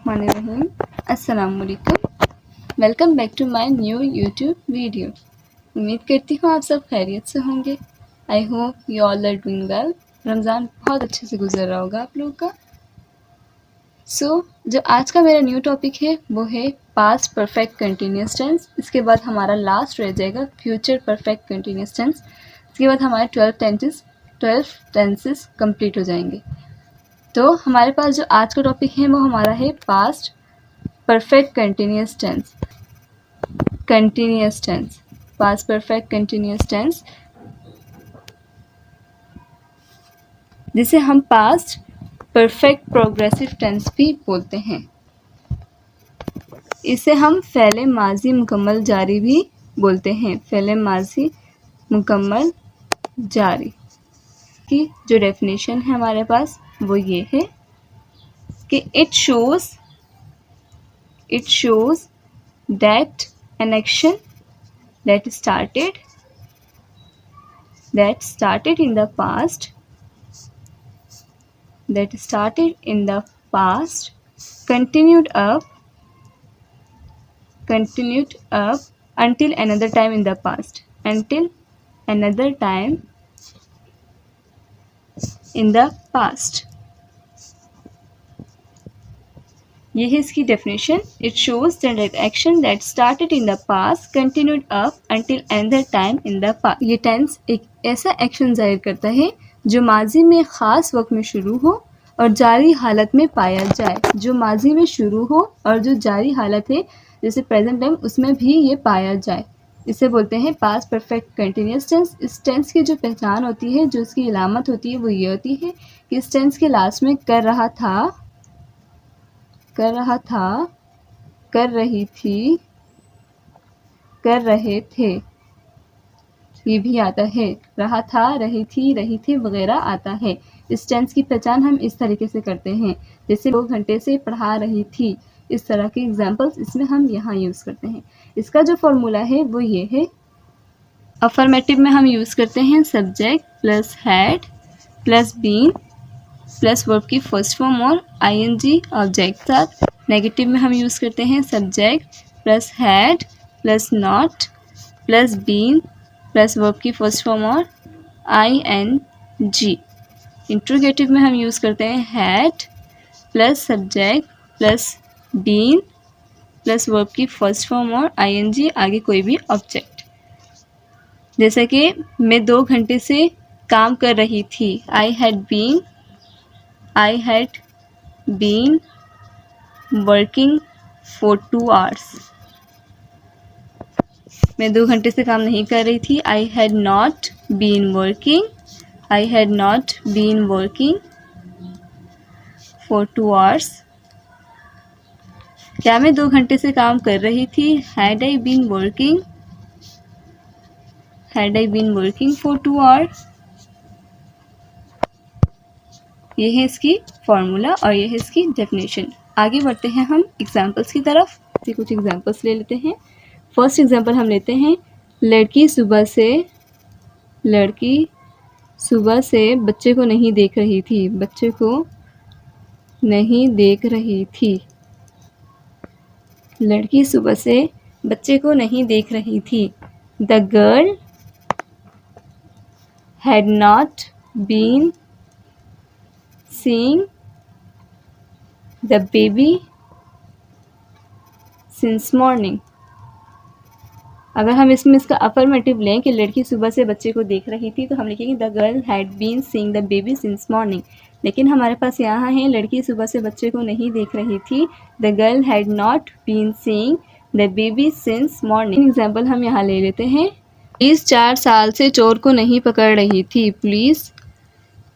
बिस्मिल्लाहिर्रहमानिर्रहीम। अस्सलाम वालेकुम। Welcome back to my new YouTube video. उम्मीद करती हूँ आप सब खैरियत से होंगे। I hope you all are doing well. Ramzan बहुत अच्छे से गुजर रहा होगा आप लोगों का। जो आज का मेरा न्यू टॉपिक है वो है पास्ट परफेक्ट कंटिन्यूस टेंस। इसके बाद हमारा लास्ट रह जाएगा फ्यूचर परफेक्ट कंटिन्यूस टेंस। इसके बाद हमारे 12 टेंसेस कंप्लीट हो जाएंगे। तो हमारे पास जो आज का टॉपिक है वो हमारा है past perfect continuous tense. Past perfect continuous tense, जिसे हम पास्ट परफेक्ट प्रोग्रेसिव टेंस भी बोलते हैं। इसे हम फ़ेले माजी मुकम्मल जारी भी बोलते हैं। फ़ेले माजी मुकम्मल जारी की जो डेफिनेशन है हमारे पास वो ये है कि it shows that an action that started in the past continued up until another time in the past ये है इसकी definition. It shows that action that started in the past continued up until another time in the past. ये tense एक ऐसा action जाहिर करता है जो माजी में ख़ास वक्त में शुरू हो और जारी हालत में पाया जाए। जो माजी में शुरू हो और जो जारी हालत है जैसे प्रेजेंट टाइम उसमें भी ये पाया जाए। इसे बोलते हैं पास्ट परफेक्ट कंटिन्यूस टेंस। इस टेंस की जो पहचान होती है, जो इसकी अलामत होती है वो ये होती है कि इस टेंस के लास्ट में कर रहा था, कर रही थी, कर रहे थे ये भी आता है। रहा था, रही थी वगैरह आता है। इस टेंस की पहचान हम इस तरीके से करते हैं, जैसे 2 घंटे से पढ़ा रही थी। इस तरह के एग्जाम्पल्स इसमें हम यहाँ यूज़ करते हैं। इसका जो फॉर्मूला है वो ये है। अफर्मेटिव में हम यूज़ करते हैं subject plus had plus been plus verb की फर्स्ट फॉर्म और आईएनजी ऑब्जेक्ट साथ। नेगेटिव में हम यूज़ करते हैं subject plus had plus not plus been plus verb की फर्स्ट फॉर्म और आईएनजी। इंट्रोगेटिव में हम यूज़ करते हैं had plus subject plus been plus verb की फर्स्ट फॉर्म और आईएनजी आगे कोई भी ऑब्जेक्ट। जैसे कि मैं 2 घंटे से काम कर रही थी। I had been working for 2 hours। मैं 2 घंटे से काम नहीं कर रही थी। I had not been working for 2 hours। क्या मैं 2 घंटे से काम कर रही थी? Had I been working for 2 hours। ये है इसकी फॉर्मूला और ये है इसकी डेफिनेशन। आगे बढ़ते हैं हम एग्जांपल्स की तरफ। कुछ एग्जांपल्स ले लेते हैं। फर्स्ट एग्जांपल हम लेते हैं, लड़की सुबह से बच्चे को नहीं देख रही थी। लड़की सुबह से बच्चे को नहीं देख रही थी। The girl had not been seeing the baby since morning। अगर हम इसमें इसका अफर्मेटिव लें कि लड़की सुबह से बच्चे को देख रही थी तो हम लिखेंगे the girl had been seeing the baby since morning. लेकिन हमारे पास यहाँ है लड़की सुबह से बच्चे को नहीं देख रही थी। The girl had not been seeing the baby since morning. Example हम यहाँ ले लेते हैं। पुलिस 4 साल से चोर को नहीं पकड़ रही थी। पुलिस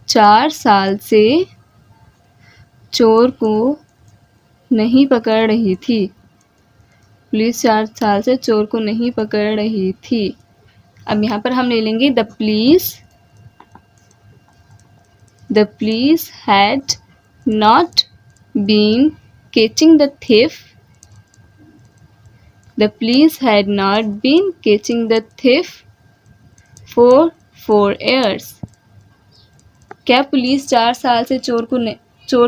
4 साल से चोर को नहीं पकड़ रही थी। पुलिस 4 साल से चोर को नहीं पकड़ रही थी। अब यहाँ पर हम ले लेंगे the police had not been catching the thief। The police had not been catching the thief for 4 years। क्या पुलिस 4 साल से चोर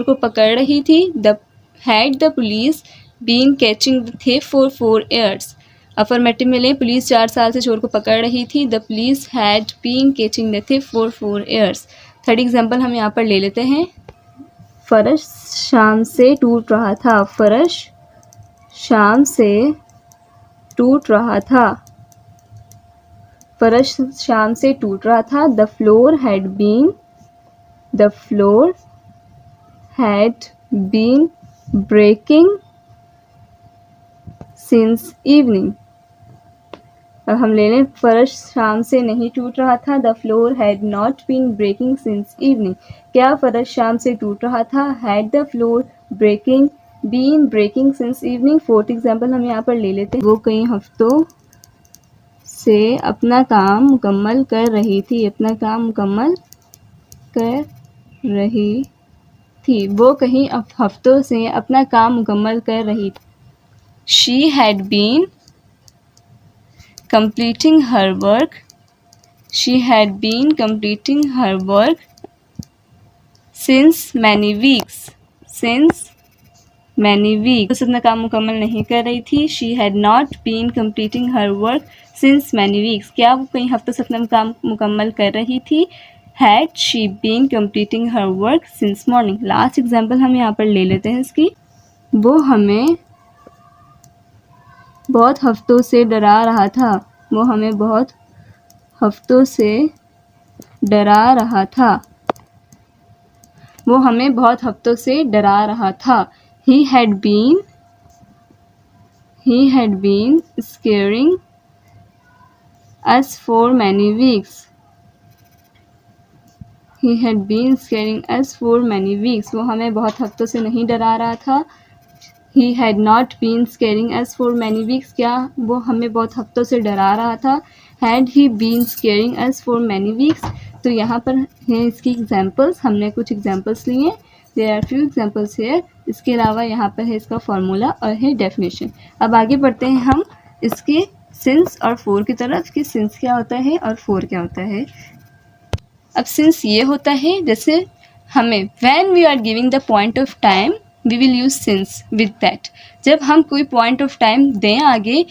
को पकड़ रही थी? The had the police been catching the thief for 4 years। Affirmative में लें, पुलिस 4 साल से चोर को पकड़ रही थी। The police had been catching the thief for 4 years। Third example हम यहाँ पर ले लेते हैं। फर्श शाम से टूट रहा था। फर्श शाम से टूट रहा था। फर्श शाम से टूट रहा था। The floor had been breaking since evening. अब हम ले लें, फर्श शाम से नहीं टूट रहा था। The floor had not been breaking since evening. क्या फर्श शाम से टूट रहा था? Had the floor been breaking since evening. Fourth example हम यहाँ पर ले लेते हैं। वो कई हफ्तों से अपना काम मुकम्मल कर रही थी। अपना काम मुकम्मल कर रही थी। वो कहीं हफ्तों से अपना काम मुकम्मल कर रही थी। She had been completing her work. She had been completing her work since many weeks. Since many weeks. तो अपना काम मुकम्मल नहीं कर रही थी। She had not been completing her work since many weeks. क्या वो कई हफ्तों से अपना काम मुकम्मल कर रही थी? Had she been completing her work since morning. Last example हम यहाँ पर ले लेते हैं इसकी। वो हमें बहुत हफ्तों से डरा रहा था। वो हमें बहुत हफ्तों से डरा रहा था। वो हमें बहुत हफ्तों से डरा रहा था। He had been scaring us for many weeks. He had been scaring us for many weeks. वो हमें बहुत हफ्तों से नहीं डरा रहा था। He had not been scaring us for many weeks. क्या वो हमें बहुत हफ्तों से डरा रहा था? Had he been scaring us for many weeks. तो यहाँ पर हैं इसकी एग्जाम्पल्स। हमने कुछ एग्जाम्पल्स लिए। There are few examples here. इसके अलावा यहाँ पर है इसका फॉर्मूला और है डेफिनेशन। अब आगे बढ़ते हैं हम इसके सिंस और फोर की तरफ कि सिंस क्या होता है और फोर क्या होता है। अब सिंस ये होता है, जैसे हमें when we are giving the point of time we will use since with that. जब हम कोई पॉइंट ऑफ टाइम दें आगे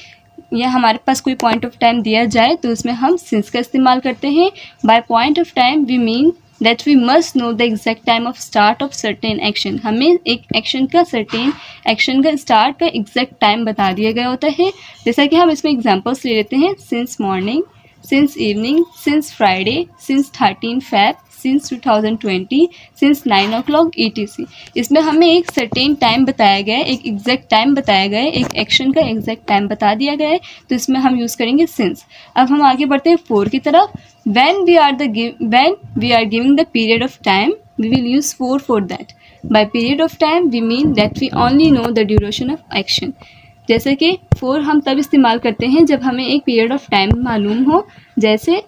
या हमारे पास कोई पॉइंट ऑफ टाइम दिया जाए तो उसमें हम सिंस का इस्तेमाल करते हैं। By point of time we mean that we must know the exact time of start of certain action. हमें एक एक्शन का स्टार्ट का एग्जैक्ट टाइम बता दिया गया होता है। जैसा कि हम इसमें एग्जाम्पल्स ले लेते हैं। Since morning, since evening, since Friday, since 13 Feb, since 2020, since 9 o'clock ETC। इसमें हमें एक सर्टेन टाइम बताया गया है, एक एग्जैक्ट टाइम बताया गया है, एक एक्शन का एग्जैक्ट टाइम बता दिया गया है, तो इसमें हम यूज़ करेंगे सिंस। अब हम आगे बढ़ते हैं फोर की तरफ। when we are giving the period of time we will use for that। by period of time we mean that we only know the duration of action। जैसे कि फोर हम तब इस्तेमाल करते हैं जब हमें एक पीरियड ऑफ टाइम मालूम हो। जैसे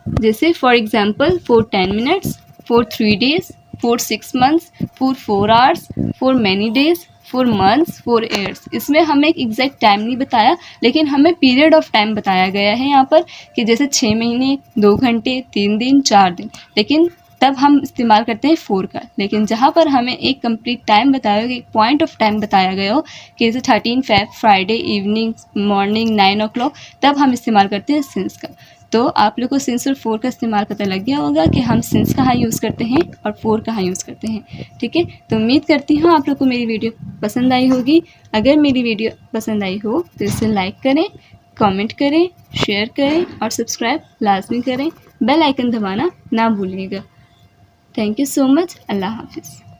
जैसे for example for 10 minutes, for 3 days, for 6 months, for 4 hours, for many days, for months, for years. इसमें हमें एक एग्जैक्ट टाइम नहीं बताया, लेकिन हमें पीरियड ऑफ टाइम बताया गया है यहाँ पर कि जैसे 6 महीने, 2 घंटे, 3 दिन, 4 दिन। लेकिन तब हम इस्तेमाल करते हैं फोर का। लेकिन जहाँ पर हमें एक कंप्लीट टाइम बताया गया, एक पॉइंट ऑफ टाइम बताया गया हो कि जैसे 13 Feb, Friday evening, morning 9 o'clock, तब हम इस्तेमाल करते हैं सिंस का। तो आप लोग को सिंस और फोर का इस्तेमाल पता लग गया होगा कि हम सिंस कहाँ यूज़ करते हैं और फोर कहाँ यूज़ करते हैं। ठीक है, तो उम्मीद करती हूँ आप लोग को मेरी वीडियो पसंद आई होगी। अगर मेरी वीडियो पसंद आई हो तो इसे लाइक करें, कमेंट करें, शेयर करें और सब्सक्राइब लाजमी करें। बेल आइकन दबाना ना भूलिएगा। Thank you so much. अल्लाह हाफिज़।